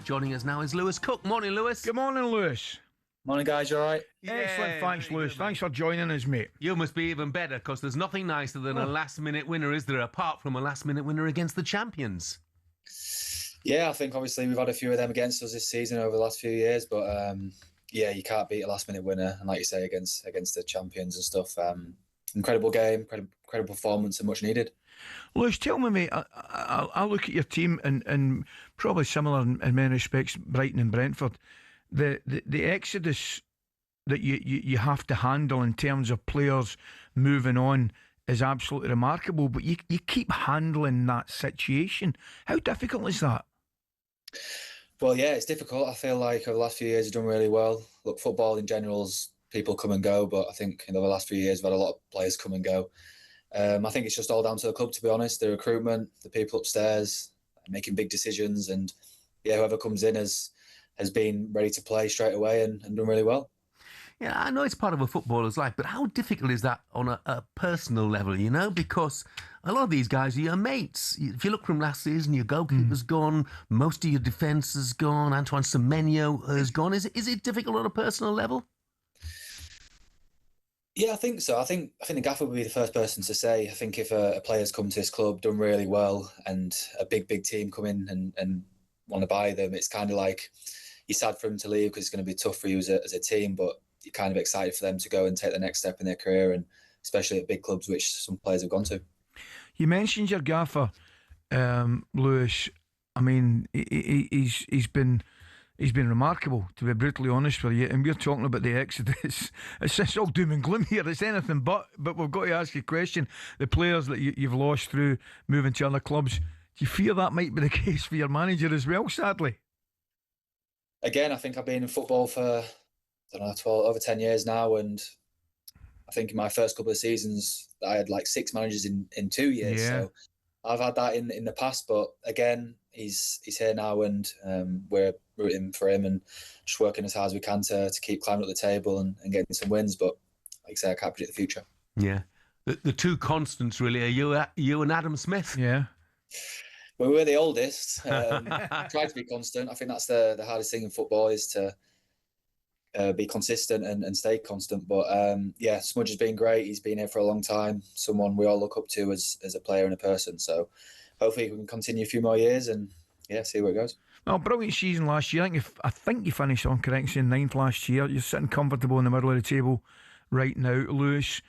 Joining us now is Lewis Cook. Morning, Lewis. Good morning, Lewis. Morning, guys. You all right? Excellent. Thanks, Lewis. Thanks for joining us, mate. You must be even better, because there's nothing nicer than a last-minute winner, is there, apart from a last-minute winner against the champions? Yeah, I think obviously we've had a few of them against us this season over the last few years, but yeah, you can't beat a last-minute winner, and like you say, against the champions and stuff. Incredible game, incredible performance, and much needed. Lewis, tell me, mate, I look at your team and probably similar in many respects, Brighton and Brentford. The exodus that you have to handle in terms of players moving on is absolutely remarkable, but you keep handling that situation. How difficult is that? Well, yeah, it's difficult. I feel like over the last few years we've done really well. Look, football in general is people come and go, but I think in the last few years we've had a lot of players come and go. I think it's just all down to the club, to be honest. The recruitment, the people upstairs, making big decisions, and yeah, whoever comes in has been ready to play straight away and done really well. Yeah, I know it's part of a footballer's life, but how difficult is that on a personal level, you know? Because a lot of these guys are your mates. If you look from last season, your goalkeeper's gone, most of your defence has gone, Antoine Semenyo has gone. Is it difficult on a personal level? Yeah, I think so. I think the gaffer would be the first person to say. I think if a player's come to this club, done really well, and a big team come in and want to buy them, it's kind of like you're sad for them to leave because it's going to be tough for you as a team, but you're kind of excited for them to go and take the next step in their career, and especially at big clubs, which some players have gone to. You mentioned your gaffer, Lewis. I mean, he's been remarkable, to be brutally honest with you. And we're talking about the exodus. It's all doom and gloom here. It's anything but we've got to ask you a question. The players that you've lost through moving to other clubs, do you fear that might be the case for your manager as well, sadly? Again, I think I've been in football for, I don't know, 12, over 10 years now, and I think in my first couple of seasons I had like 6 managers in 2 years. Yeah. So I've had that in the past, but again, he's here now, and we're rooting for him and just working as hard as we can to keep climbing up the table and getting some wins. But like I say, I can't predict the future. Yeah. The two constants really are you and Adam Smith. Yeah. Well, we're the oldest. Try to be constant. I think that's the hardest thing in football, is to be consistent and stay constant. But yeah, Smudge has been great. He's been here for a long time. Someone we all look up to as a player and a person. So hopefully we can continue a few more years and yeah, see where it goes. Well, brilliant season last year. I think you finished on correction 9th last year. You're sitting comfortable in the middle of the table right now, Lewis.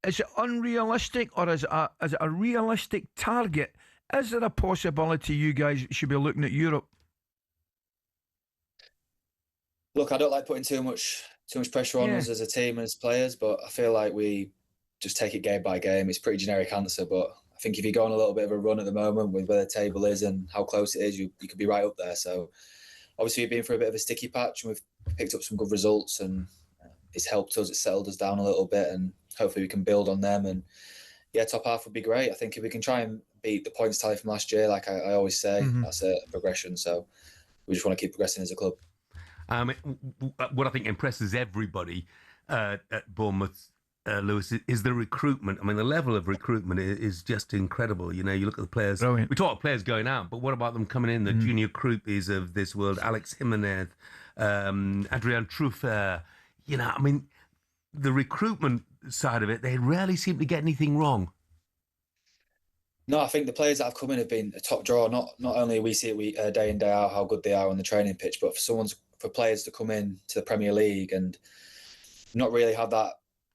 Is it unrealistic, or is it a realistic target? Is there a possibility you guys should be looking at Europe? Look, I don't like putting too much pressure on us as a team and as players, but I feel like we just take it game by game. It's a pretty generic answer, but I think if you go on a little bit of a run at the moment with where the table is and how close it is, you could be right up there. So obviously we've been through a bit of a sticky patch, and we've picked up some good results, and it's helped us. It's settled us down a little bit, and hopefully we can build on them. And yeah, top half would be great. I think if we can try and beat the points tally from last year, like I always say, that's a progression. So we just want to keep progressing as a club. What I think impresses everybody at Bournemouth, Lewis, is the recruitment. I mean, the level of recruitment is just incredible. You know, you look at the players. Brilliant. We talk about players going out, but what about them coming in? The junior Krupies of this world, Alex Jimenez, Adrian Truffert. You know, I mean, the recruitment side of it, they rarely seem to get anything wrong. No, I think the players that have come in have been a top draw. Not only we see it day in, day out how good they are on the training pitch, but for players to come in to the Premier League and not really have that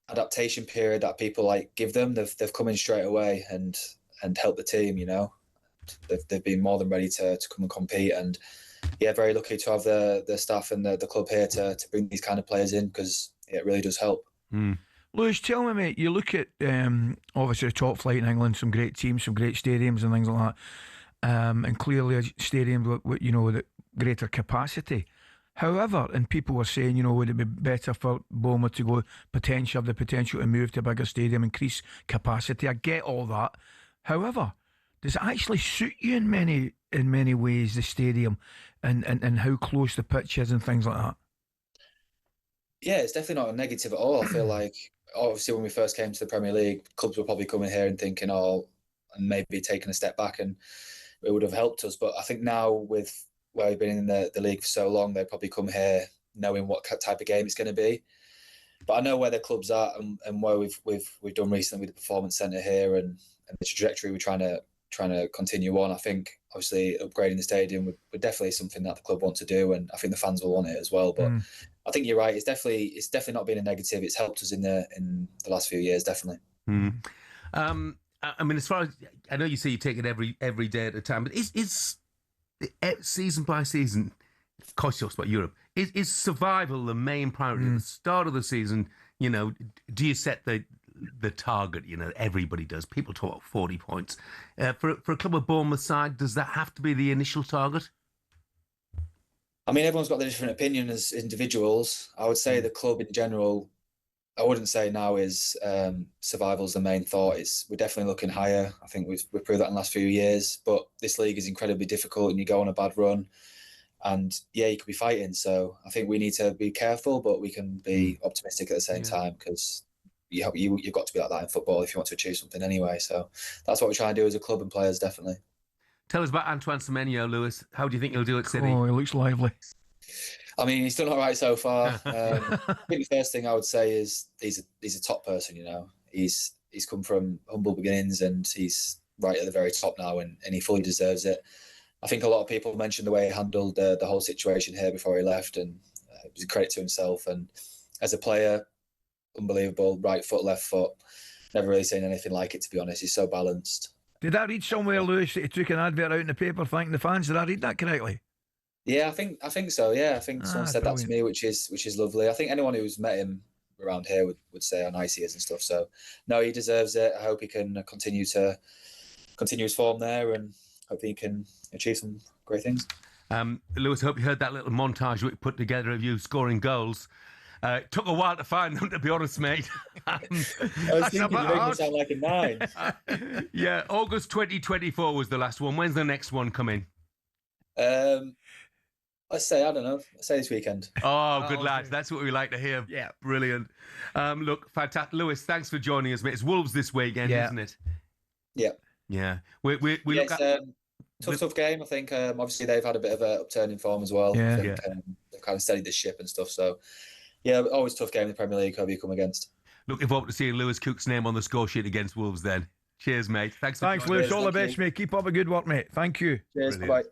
adaptation period that people like give them. They've come in straight away and helped the team. You know, they've been more than ready to come and compete. And yeah, very lucky to have the staff and the club here to bring these kind of players in, because it really does help. Lewis, tell me, mate, you look at obviously the top flight in England, some great teams, some great stadiums and things like that, and clearly a stadium with greater capacity. However, and people were saying, would it be better for Bournemouth to have the potential to move to a bigger stadium, increase capacity? I get all that. However, does it actually suit you in many ways, the stadium, and how close the pitch is and things like that? Yeah, it's definitely not a negative at all. I feel like, obviously, when we first came to the Premier League, clubs were probably coming here and thinking, and maybe taking a step back, and it would have helped us. But I think now with where we've been in the league for so long, they probably come here knowing what type of game it's going to be. But I know where the club's at and where we've done recently with the performance centre here and the trajectory we're trying to continue on. I think obviously upgrading the stadium would definitely something that the club want to do, and I think the fans will want it as well. But I think you're right. It's definitely not been a negative. It's helped us in the last few years, definitely. I mean, as far as I know, you say you take it every day at a time, but is season by season, of course, talks about Europe. Is survival the main priority at the start of the season? You know, do you set the target? You know, everybody does. People talk about 40 points. For a club of Bournemouth side, does that have to be the initial target? I mean, everyone's got their different opinion as individuals. I would say the club in general, I wouldn't say now is survival's the main thought. We're definitely looking higher. I think we've proved that in the last few years. But this league is incredibly difficult, and you go on a bad run, and yeah, you could be fighting. So I think we need to be careful, but we can be optimistic at the same time, because you've got to be like that in football if you want to achieve something anyway. So that's what we're trying to do as a club and players, definitely. Tell us about Antoine Semenyo, Lewis. How do you think he'll do at City? Oh, he looks lively. I mean, he's done all right so far. I think the first thing I would say is he's a top person. You know, he's come from humble beginnings, and he's right at the very top now, and he fully deserves it. I think a lot of people mentioned the way he handled the whole situation here before he left, and it was a credit to himself. And as a player, unbelievable. Right foot, left foot. Never really seen anything like it, to be honest. He's so balanced. Did I read somewhere, Lewis, that he took an advert out in the paper thanking the fans? Did I read that correctly? Yeah, I think so. Yeah, I think someone said brilliant. That to me, which is lovely. I think anyone who's met him around here would say how nice he is and stuff. So, no, he deserves it. I hope he can continue his form there, and hope he can achieve some great things. Lewis, I hope you heard that little montage we put together of you scoring goals. It took a while to find them, to be honest, mate. I was thinking you make me sound like a 9. Yeah, August 2024 was the last one. When's the next one coming? I say this weekend. Oh, good lads. That's what we like to hear. Yeah, brilliant. Look, fantastic. Lewis, thanks for joining us, mate. It's Wolves this weekend, isn't it? Yeah. Yeah. We look at... tough game. I think obviously they've had a bit of a upturn in form as well. Yeah. I think, they've kind of steadied the ship and stuff. So, yeah, always tough game in the Premier League, whoever you come against. Looking forward to seeing Lewis Cook's name on the score sheet against Wolves then. Cheers, mate. Thanks, Lewis. All the best, mate. Keep up a good work, mate. Thank you. Cheers. Bye-bye.